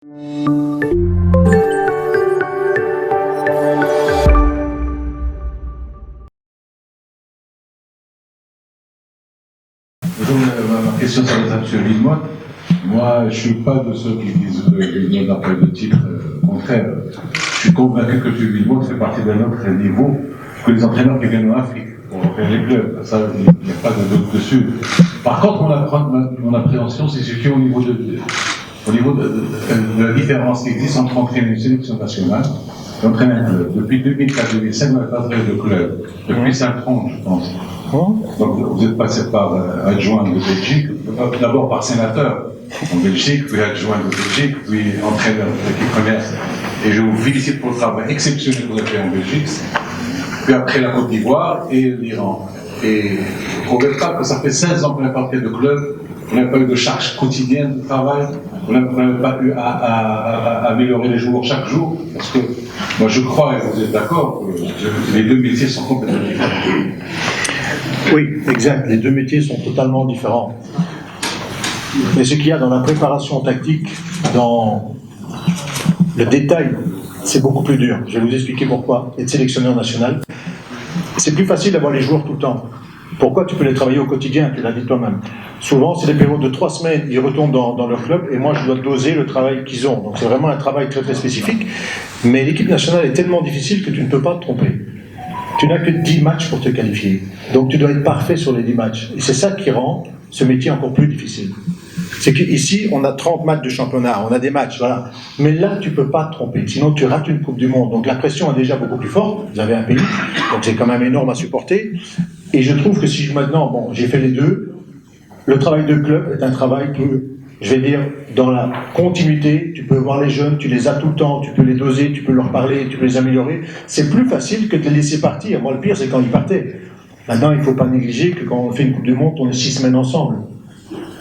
Ma question s'adresse à M. Villemotte. Moi, je ne suis pas de ceux qui disent le d'après le titre contraire. Je suis convaincu que M. Villemotte fait partie d'un autre niveau que les entraîneurs qui viennent en Afrique pour faire les clubs. Ça, il n'y a pas de doute dessus. Par contre, mon appréhension, c'est surtout au niveau de la différence qui existe entre entraîner une sélection nationale et entraîner un club. Depuis 2004-2005, on n'a pas de club. Depuis 5 ans, je pense. Donc, vous êtes passé par adjoint de Belgique, d'abord par sénateur en Belgique, puis adjoint de Belgique, puis entraîneur de l'équipe première. Et je vous félicite pour le travail exceptionnel que vous avez fait en Belgique. Puis après la Côte d'Ivoire et l'Iran. Et on ne pas que ça fait 16 ans qu'on n'a pas fait de club, on n'a pas eu de charge quotidienne de travail, on n'a pas eu à améliorer les joueurs chaque jour. Parce que moi je crois, et vous êtes d'accord, que les deux métiers sont complètement différents. Oui, exact. Les deux métiers sont totalement différents. Mais ce qu'il y a dans la préparation tactique, dans le détail, c'est beaucoup plus dur. Je vais vous expliquer pourquoi. Être sélectionneur national, c'est plus facile d'avoir les joueurs tout le temps. Pourquoi? Tu peux les travailler au quotidien, tu l'as dit toi-même. Souvent, c'est des périodes de 3 semaines, ils retournent dans leur club, et moi, je dois doser le travail qu'ils ont. Donc, c'est vraiment un travail très, très spécifique. Mais l'équipe nationale est tellement difficile que tu ne peux pas te tromper. Tu n'as que 10 matchs pour te qualifier. Donc tu dois être parfait sur les 10 matchs. Et c'est ça qui rend ce métier encore plus difficile. C'est qu'ici, on a 30 matchs de championnat, on a des matchs, voilà. Mais là, tu ne peux pas te tromper, sinon tu rates une Coupe du Monde. Donc la pression est déjà beaucoup plus forte, vous avez un pays, donc c'est quand même énorme à supporter. Et je trouve que si maintenant, bon, j'ai fait les deux, le travail de club est un travail que, je vais dire, dans la continuité, tu peux voir les jeunes, tu les as tout le temps, tu peux les doser, tu peux leur parler, tu peux les améliorer. C'est plus facile que de les laisser partir. Moi, le pire, c'est quand ils partaient. Maintenant, il ne faut pas négliger que quand on fait une Coupe du Monde, on est 6 semaines ensemble.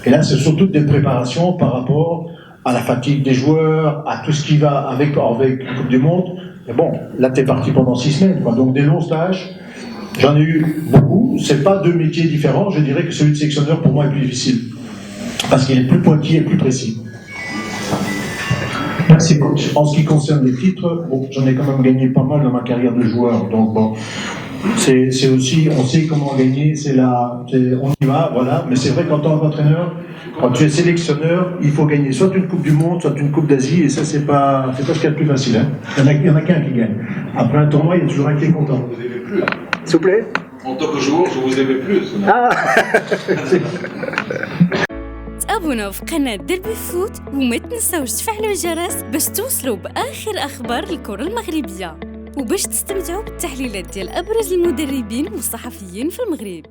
Et là, c'est surtout des préparations par rapport à la fatigue des joueurs, à tout ce qui va avec une Coupe du Monde. Mais bon, là, tu es parti pendant 6 semaines, quoi. Donc des longs stages. J'en ai eu beaucoup. Ce n'est pas deux métiers différents. Je dirais que celui de sélectionneur, pour moi, est plus difficile. Parce qu'il est plus pointillé et plus précis. Merci coach. En ce qui concerne les titres, bon, j'en ai quand même gagné pas mal dans ma carrière de joueur. Donc bon, c'est aussi, on sait comment gagner, on y va, voilà. Mais c'est vrai qu'en tant qu'entraîneur, quand tu es sélectionneur, il faut gagner soit une Coupe du Monde, soit une Coupe d'Asie, et ça c'est pas ce qu'il y a de plus facile. Hein. Il y en a qu'un qui gagne. Après un tournoi, il y a toujours un qui est content. Vous aimez plus, là. S'il vous plaît. En tant que joueur, je vous aimais plus. Ah. تابعونا في قناة دربي فوت وما تنساوش تفعلوا الجرس باش توصلوا بآخر أخبار الكرة المغربية وباش تستمتعوا بالتحليلات ديال أبرز المدربين والصحفيين في المغرب.